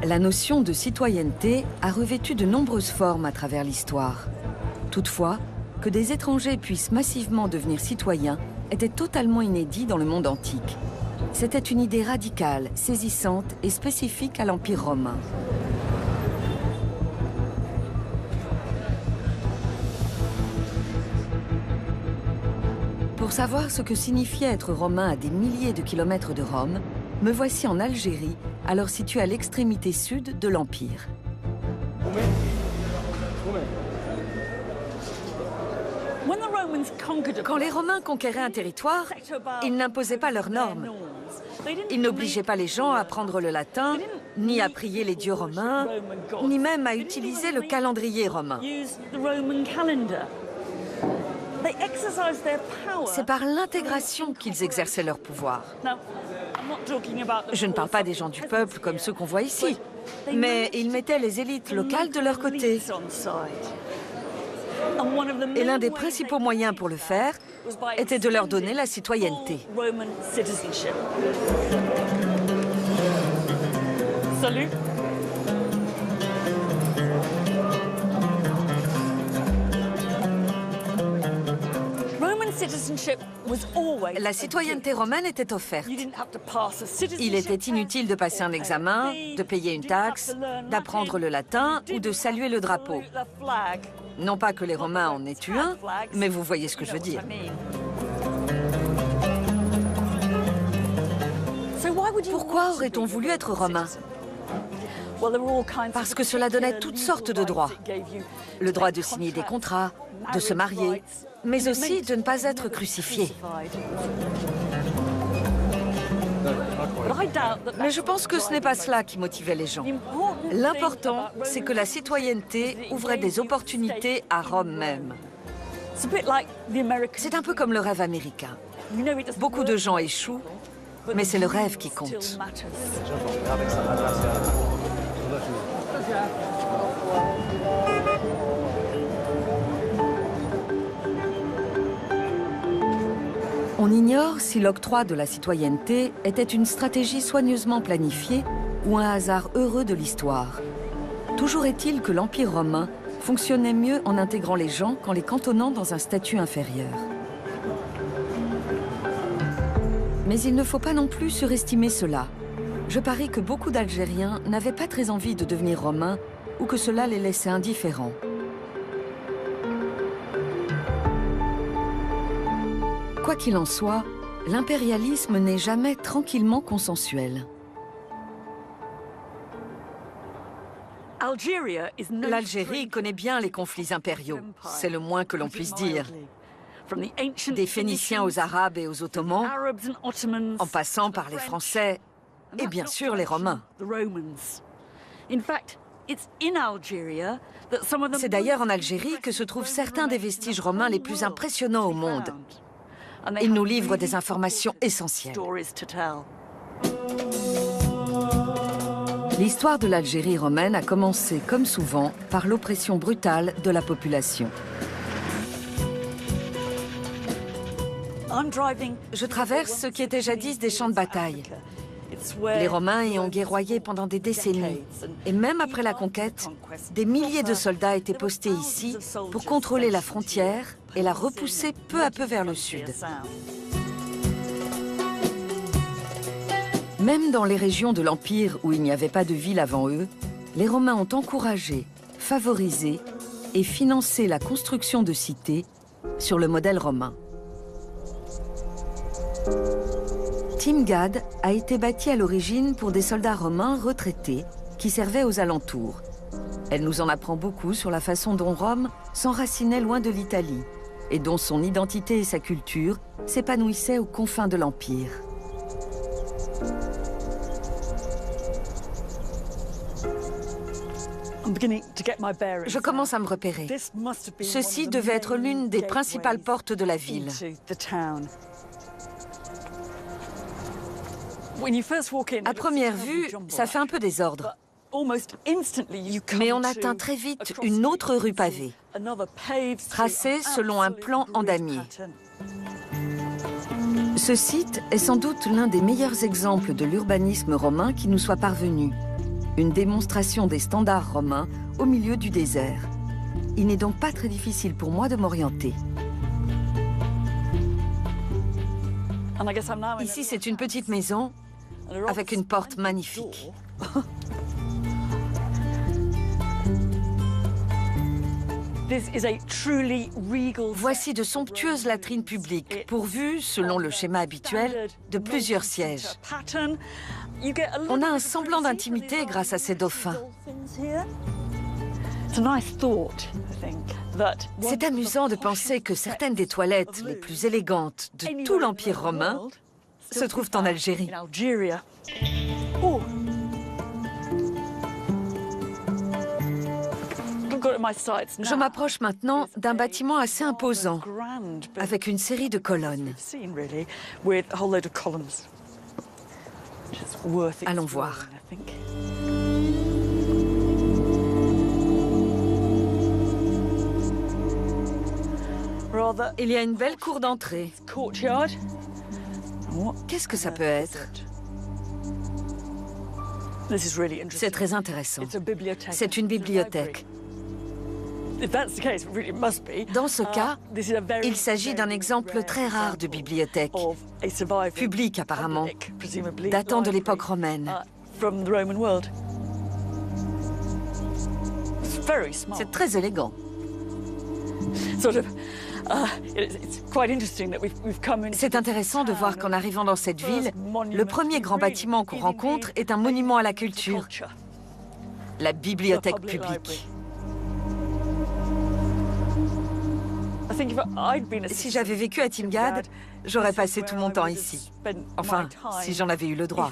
La notion de citoyenneté a revêtu de nombreuses formes à travers l'histoire. Toutefois, que des étrangers puissent massivement devenir citoyens était totalement inédit dans le monde antique. C'était une idée radicale, saisissante et spécifique à l'Empire romain. Pour savoir ce que signifiait être romain à des milliers de kilomètres de Rome, me voici en Algérie, alors située à l'extrémité sud de l'Empire. Quand les Romains conquéraient un territoire, ils n'imposaient pas leurs normes. Ils n'obligeaient pas les gens à apprendre le latin, ni à prier les dieux romains, ni même à utiliser le calendrier romain. C'est par l'intégration qu'ils exerçaient leur pouvoir. Je ne parle pas des gens du peuple comme ceux qu'on voit ici, mais ils mettaient les élites locales de leur côté. Et l'un des principaux moyens pour le faire était de leur donner la citoyenneté. Salut. La citoyenneté romaine était offerte. Il était inutile de passer un examen, de payer une taxe, d'apprendre le latin ou de saluer le drapeau. Non pas que les Romains en aient eu un, mais vous voyez ce que je veux dire. Pourquoi aurait-on voulu être romain? Parce que cela donnait toutes sortes de droits. Le droit de signer des contrats, de se marier, mais aussi de ne pas être crucifié. Mais je pense que ce n'est pas cela qui motivait les gens. L'important, c'est que la citoyenneté ouvrait des opportunités à Rome même. C'est un peu comme le rêve américain. Beaucoup de gens échouent, mais c'est le rêve qui compte. On ignore si l'octroi de la citoyenneté était une stratégie soigneusement planifiée ou un hasard heureux de l'histoire. Toujours est-il que l'Empire romain fonctionnait mieux en intégrant les gens qu'en les cantonnant dans un statut inférieur. Mais il ne faut pas non plus surestimer cela. Je parie que beaucoup d'Algériens n'avaient pas très envie de devenir romains ou que cela les laissait indifférents. Quoi qu'il en soit, l'impérialisme n'est jamais tranquillement consensuel. L'Algérie connaît bien les conflits impériaux, c'est le moins que l'on puisse dire. Des Phéniciens aux Arabes et aux Ottomans, en passant par les Français et bien sûr les Romains. C'est d'ailleurs en Algérie que se trouvent certains des vestiges romains les plus impressionnants au monde. Ils nous livrent des informations essentielles. L'histoire de l'Algérie romaine a commencé, comme souvent, par l'oppression brutale de la population. Je traverse ce qui était jadis des champs de bataille. Les Romains y ont guerroyé pendant des décennies. Et même après la conquête, des milliers de soldats étaient postés ici pour contrôler la frontière et la repousser peu à peu vers le sud. Même dans les régions de l'Empire où il n'y avait pas de ville avant eux, les Romains ont encouragé, favorisé et financé la construction de cités sur le modèle romain. Timgad a été bâtie à l'origine pour des soldats romains retraités qui servaient aux alentours. Elle nous en apprend beaucoup sur la façon dont Rome s'enracinait loin de l'Italie et dont son identité et sa culture s'épanouissaient aux confins de l'Empire. Je commence à me repérer. Ceci devait être l'une des principales portes de la ville. À première vue, ça fait un peu désordre. Mais on atteint très vite une autre rue pavée, tracée selon un plan en damier. Ce site est sans doute l'un des meilleurs exemples de l'urbanisme romain qui nous soit parvenu. Une démonstration des standards romains au milieu du désert. Il n'est donc pas très difficile pour moi de m'orienter. Ici, c'est une petite maison avec une porte magnifique. Voici de somptueuses latrines publiques, pourvues, selon le schéma habituel, de plusieurs sièges. On a un semblant d'intimité grâce à ces dauphins. C'est amusant de penser que certaines des toilettes les plus élégantes de tout l'Empire romain se trouvent en Algérie. Je m'approche maintenant d'un bâtiment assez imposant, avec une série de colonnes. Allons voir. Il y a une belle cour d'entrée. Qu'est-ce que ça peut être? C'est très intéressant. C'est une bibliothèque. Dans ce cas, il s'agit d'un exemple très rare de bibliothèque, publique apparemment, datant de l'époque romaine. C'est très élégant. C'est intéressant de voir qu'en arrivant dans cette ville, le premier grand bâtiment qu'on rencontre est un monument à la culture, la bibliothèque publique. Si j'avais vécu à Timgad, j'aurais passé tout mon temps ici. Enfin, si j'en avais eu le droit.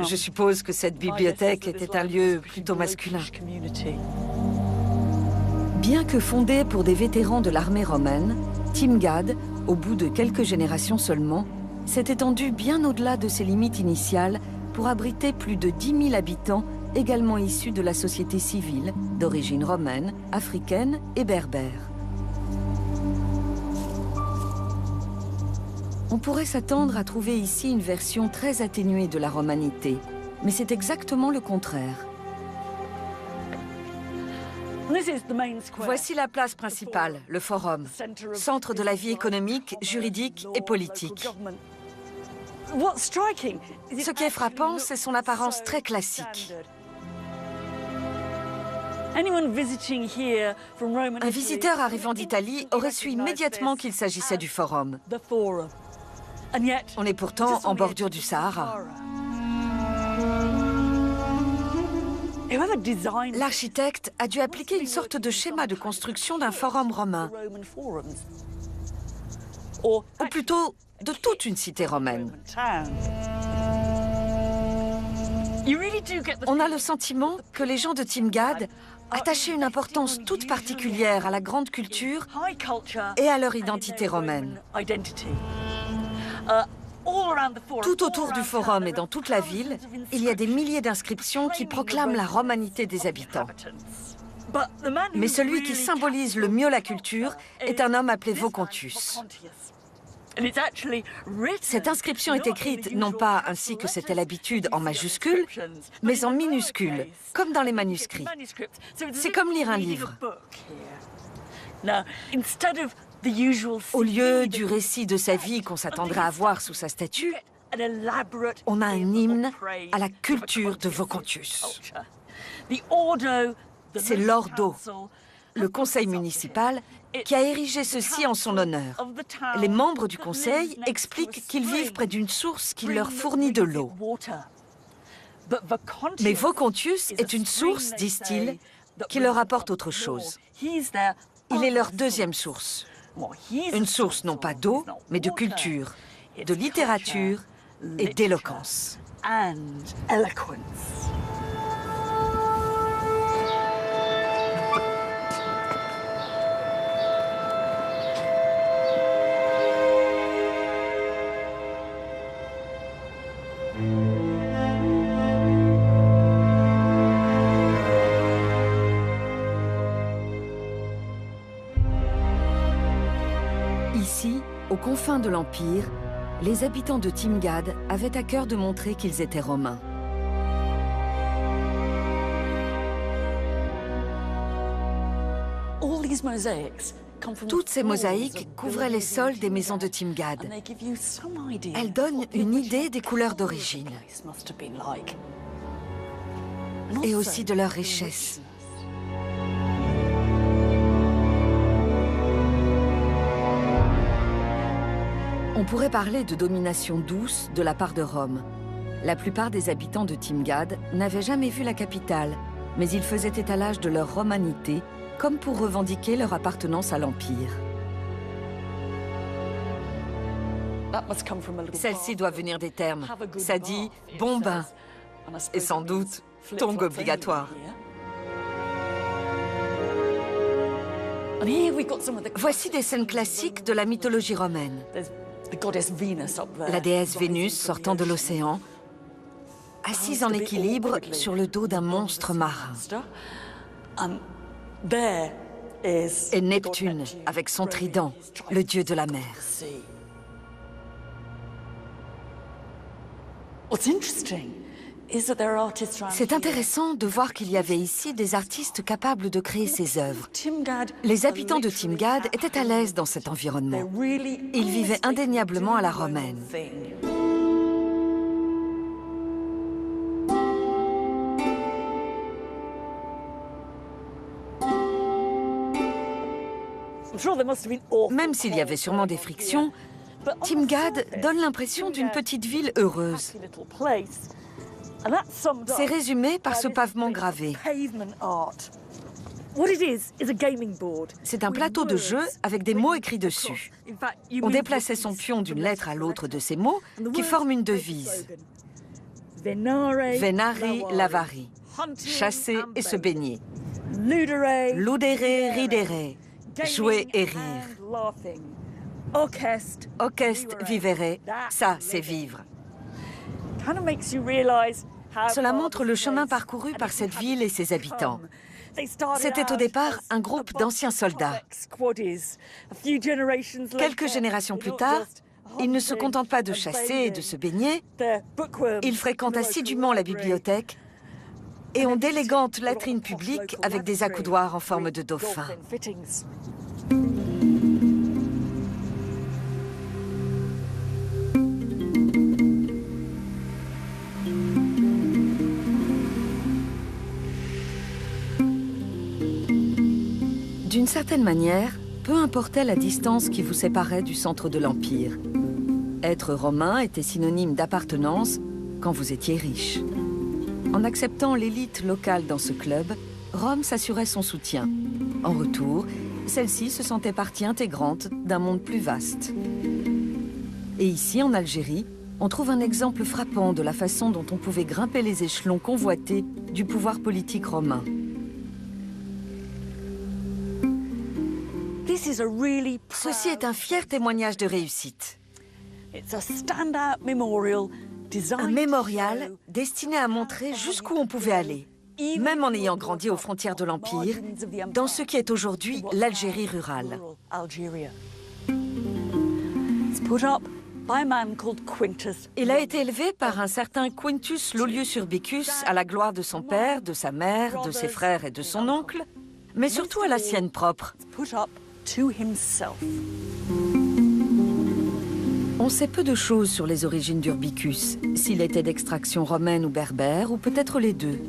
Je suppose que cette bibliothèque était un lieu plutôt masculin. Bien que fondée pour des vétérans de l'armée romaine, Timgad, au bout de quelques générations seulement, s'est étendue bien au-delà de ses limites initiales pour abriter plus de 10 000 habitants également issus de la société civile, d'origine romaine, africaine et berbère. On pourrait s'attendre à trouver ici une version très atténuée de la romanité, mais c'est exactement le contraire. Voici la place principale, le forum, centre de la vie économique, juridique et politique. Ce qui est frappant, c'est son apparence très classique. Un visiteur arrivant d'Italie aurait su immédiatement qu'il s'agissait du forum. On est pourtant en bordure du Sahara. L'architecte a dû appliquer une sorte de schéma de construction d'un forum romain, ou plutôt de toute une cité romaine. On a le sentiment que les gens de Timgad attachaient une importance toute particulière à la grande culture et à leur identité romaine. Tout autour du forum et dans toute la ville, il y a des milliers d'inscriptions qui proclament la romanité des habitants. Mais celui qui symbolise le mieux la culture est un homme appelé Vocontius. Cette inscription est écrite non pas ainsi que c'était l'habitude en majuscules, mais en minuscules, comme dans les manuscrits. C'est comme lire un livre. Au lieu du récit de sa vie qu'on s'attendrait à voir sous sa statue, on a un hymne à la culture de Vocontius. C'est l'Ordo, le conseil municipal, qui a érigé ceci en son honneur. Les membres du conseil expliquent qu'ils vivent près d'une source qui leur fournit de l'eau. Mais Vocontius est une source, disent-ils, qui leur apporte autre chose. Il est leur deuxième source. Une source non pas d'eau, mais de culture, de littérature et d'éloquence. Ici, aux confins de l'Empire, les habitants de Timgad avaient à cœur de montrer qu'ils étaient romains. Toutes ces mosaïques couvraient les sols des maisons de Timgad. Elles donnent une idée des couleurs d'origine et aussi de leur richesse. On pourrait parler de domination douce de la part de Rome. La plupart des habitants de Timgad n'avaient jamais vu la capitale, mais ils faisaient étalage de leur romanité, comme pour revendiquer leur appartenance à l'Empire. Celle-ci doit venir des termes. Ça dit « bon bain » et sans doute « tongs obligatoire ». Voici des scènes classiques de la mythologie romaine. La déesse Vénus sortant de l'océan, assise en équilibre sur le dos d'un monstre marin. Et Neptune, avec son trident, le dieu de la mer. C'est intéressant de voir qu'il y avait ici des artistes capables de créer ces œuvres. Les habitants de Timgad étaient à l'aise dans cet environnement. Ils vivaient indéniablement à la romaine. Même s'il y avait sûrement des frictions, Timgad donne l'impression d'une petite ville heureuse. C'est résumé par ce pavement gravé. C'est un plateau de jeu avec des mots écrits dessus. On déplaçait son pion d'une lettre à l'autre de ces mots qui forment une devise. Venari, lavari. Chasser et se baigner. Ludere, ridere. Jouer et rire. Ocest, vivere. Ça, c'est vivre. Cela montre le chemin parcouru par cette ville et ses habitants. C'était au départ un groupe d'anciens soldats. Quelques générations plus tard, ils ne se contentent pas de chasser et de se baigner. Ils fréquentent assidûment la bibliothèque et ont d'élégantes latrines publiques avec des accoudoirs en forme de dauphin. D'une certaine manière, peu importait la distance qui vous séparait du centre de l'Empire. Être romain était synonyme d'appartenance quand vous étiez riche. En acceptant l'élite locale dans ce club, Rome s'assurait son soutien. En retour, celle-ci se sentait partie intégrante d'un monde plus vaste. Et ici, en Algérie, on trouve un exemple frappant de la façon dont on pouvait grimper les échelons convoités du pouvoir politique romain. Ceci est un fier témoignage de réussite. Un mémorial destiné à montrer jusqu'où on pouvait aller, même en ayant grandi aux frontières de l'Empire, dans ce qui est aujourd'hui l'Algérie rurale. Il a été élevé par un certain Quintus Lollius Urbicus à la gloire de son père, de sa mère, de ses frères et de son oncle, mais surtout à la sienne propre. On sait peu de choses sur les origines d'Urbicus, s'il était d'extraction romaine ou berbère, ou peut-être les deux.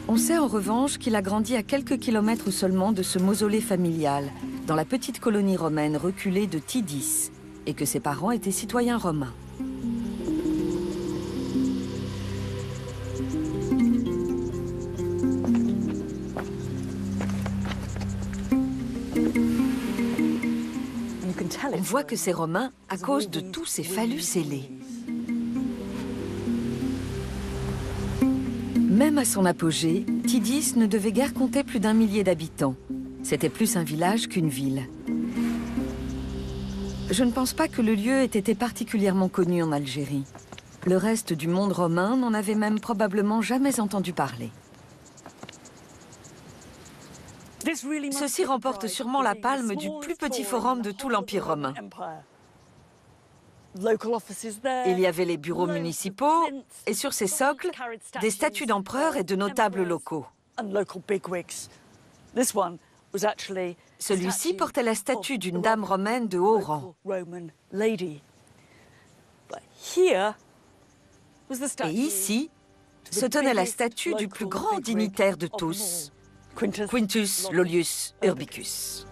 On sait en revanche qu'il a grandi à quelques kilomètres seulement de ce mausolée familial, dans la petite colonie romaine reculée de Tidis, et que ses parents étaient citoyens romains. On voit que c'est romain à cause de tous ces phallus scellés. Même à son apogée, Tidis ne devait guère compter plus d'1 millier d'habitants. C'était plus un village qu'une ville. Je ne pense pas que le lieu ait été particulièrement connu en Algérie. Le reste du monde romain n'en avait même probablement jamais entendu parler. Ceci remporte sûrement la palme du plus petit forum de tout l'Empire romain. Il y avait les bureaux municipaux et sur ces socles, des statues d'empereurs et de notables locaux. Celui-ci portait la statue d'une dame romaine de haut rang. Et ici se tenait la statue du plus grand dignitaire de tous, Quintus Lollius Urbicus.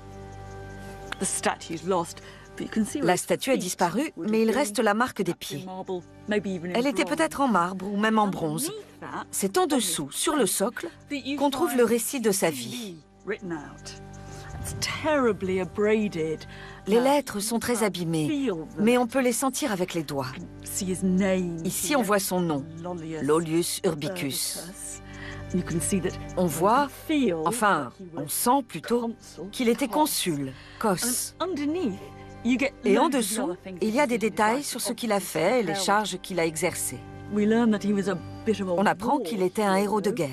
La statue a disparu, mais il reste la marque des pieds. Elle était peut-être en marbre ou même en bronze. C'est en dessous, sur le socle, qu'on trouve le récit de sa vie. Les lettres sont très abîmées, mais on peut les sentir avec les doigts. Ici, on voit son nom, Lollius Urbicus. On voit, enfin, on sent plutôt, qu'il était consul, cos. Et en dessous, il y a des détails sur ce qu'il a fait et les charges qu'il a exercées. On apprend qu'il était un héros de guerre.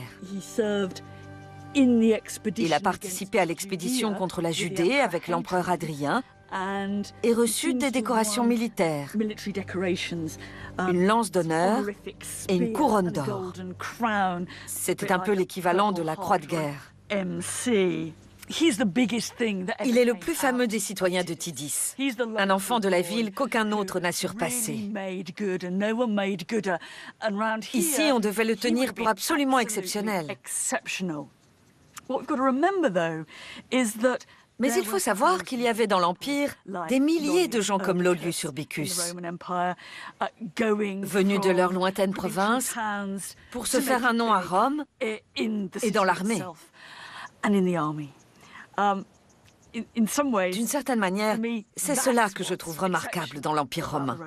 Il a participé à l'expédition contre la Judée avec l'empereur Hadrien et reçu des décorations militaires, une lance d'honneur et une couronne d'or. C'était un peu l'équivalent de la croix de guerre. Il est le plus fameux des citoyens de Tidis, un enfant de la ville qu'aucun autre n'a surpassé. Ici, on devait le tenir pour absolument exceptionnel. Mais il faut savoir qu'il y avait dans l'Empire des milliers de gens comme Lollius Urbicus, venus de leur lointaine province pour se faire un nom à Rome et dans l'armée. D'une certaine manière, c'est cela que je trouve remarquable dans l'Empire romain.